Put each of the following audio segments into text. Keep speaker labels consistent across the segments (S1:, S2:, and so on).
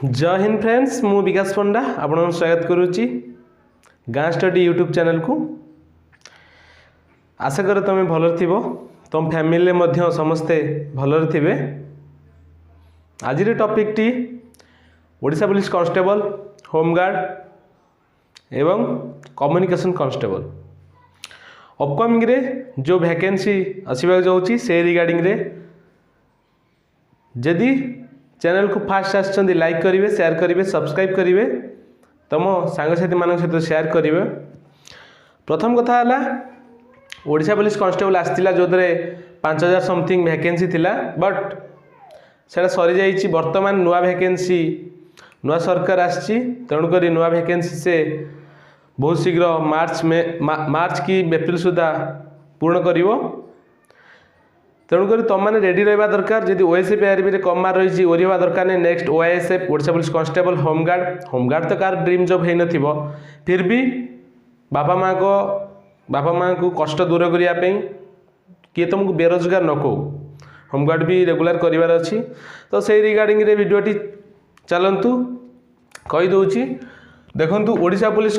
S1: जय हिंद फ्रेंड्स मु विकास पंडा आपन स्वागत करुच्ची गाँ स्टडी यूट्यूब चैनल को। आशा कर तुम भल थी तुम फैमिली समस्ते भलर थे। आज topic T Odisha police constable home guard एवं कम्युनिकेशन कांस्टेबल अपकमिंग रे जो वैकेंसी आसवाक जाऊँगी से रिगार्डिंग रे जदि चैनल को फास्ट आसछंदी लाइक करेंगे शेयर करेंगे सब्सक्राइब करेंगे तुम सांगसाथी मान सहित शेयर करेंगे। प्रथम कथा है ओडिशा पुलिस कांस्टेबल आसला जो 5000 समथिंग वैकेंसी थिला बट से सरी जाइए। बर्तमान नुआ वैकेंसी नुआ सरकार आसी तेणुक नुआ वैकेंसी से बहुत शीघ्र मार्च की एप्रिल सुधा पूर्ण करिवो। तेणुक तुम मैंने रेडी रहा दरकार। जदि ओएसएफ आरबी कम मार्क रही ओरी हवा दरकार नहीं। Next OISF Odisha police constable home guard तो कार ड्रीम जॉब है नथिबो फिर भी बापा माँ को कष्ट दूर करने किए तुमको बेरोजगार न कहो होमगार्ड भी रेगुलर करार अच्छी। तो से रिगार्डिंग रे वीडियोटी चलतु कहीदे देखु ओडिशा पुलिस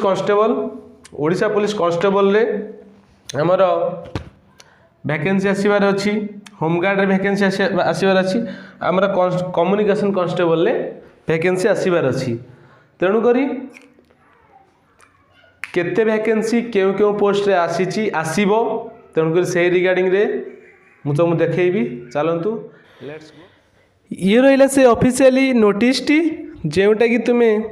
S1: कांस्टेबल रे हमर वैकेंसी आसबार अच्छी होमगार्ड रे वैकेंसी आसबार अच्छी आमर कम्युनिकेशन कांस्टेबल रे वैकेंसी आसबार अच्छी। तेणुक केते वैकेंसी क्यों क्यों पोस्ट रे आसी आसब तेणुक से रिगार्डिंग रे मु तुमको देखी चलतु लेट्स गो। ये रहा से ऑफिशियली नोटिस टी जोटा कि तुम्हें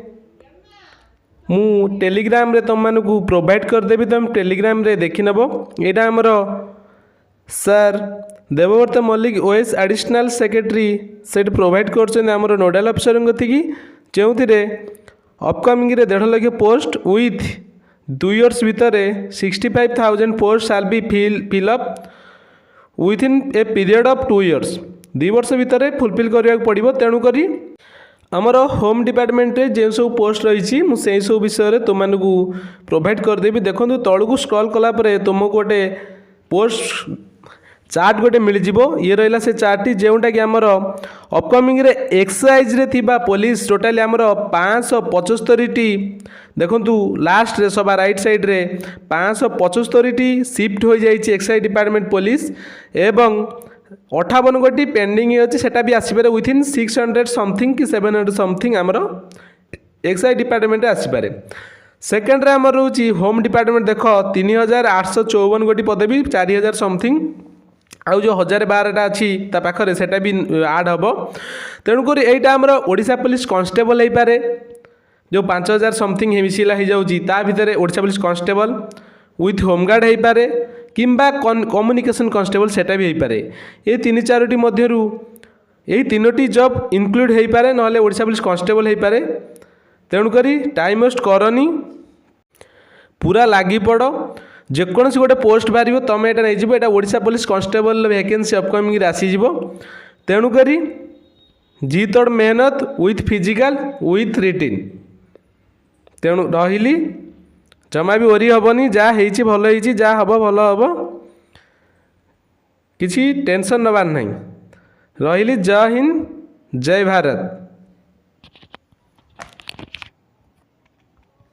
S1: मु टेलीग्राम रे तुम मानू प्रोवाइड करदेवी तुम टेलीग्राम रे देखी नब। यहाँ आमर sir Debabrata Mallick OS additional secretary से प्रोवाइड कर नोडाल अफिसर गति जो upcoming 1.5 lakh post with 2 years भितर 65,000 post shall be fill up within a period of 2 years 2 वर्ष भितर फुलफिल करने पड़ो। तेणुक आमर होम डिपार्टमेंट रे जो सब पोस्ट रही मुझे सब विषय में तुमको प्रोवाइड करदेवी। देखो तलू स्क्रॉल कलापर तुमको गोटे पोस्ट चार्ट गोटे मिल जाव। ये रहा से चार्ट जोटा कि आमर अपकमिंग रे एक्सरसाइज रे थिबा पुलिस टोटाली आमर 575 देखु लास्ट रे सभा राइट साइड रे 575 शिफ्ट हो जाइए एक्सरसाइज डिपार्टमेंट पुलिस एवं 58 गोटी पेंडिंग अच्छी सेटा भी आसपे विथिन 600 समथिंग कि 700 समथिंग आमर एक्सरसाइज डिपार्टमेंट आसपे। सेकेंड रे आमर रोची होम डिपार्टमेंट देख 3854 गोटी पदवी 4000 समथिंग आउ जो 1012 अच्छी पाखे सेटा भी आड हम। तेणुक यहीटा आमर ओडिशा पुलिस कांस्टेबल हो पारे जो 5000 समथिंग मिसिला हो जाऊँगी ता भितर Odisha police constable with home guard हो पारे किंबा कम्युनिकेशन कांस्टेबल सेटा भी हो पारे। ये 3-4टी मध्यरु यही 3टी जॉब इनक्लूड हो पारे ना ओडिशा पुलिस कांस्टेबल हो पारे। तेणुक टाइम वेस्ट करनी पूरा लगी पड़ जेकोसी गोटे पोस्ट बाहर तुम यहाँ नहीं यहाँ Odisha police constable vacancy upcoming आसीज। तेणुक जी तोड़ मेहनत विथ फिजिकल विथ रिटिन तेणु रही जमा भी ओरी हेनी जहाँ भल हो जहाँ हम भल हम किसी टेंशन नबार नहीं। रही जय हिंद जय भारत।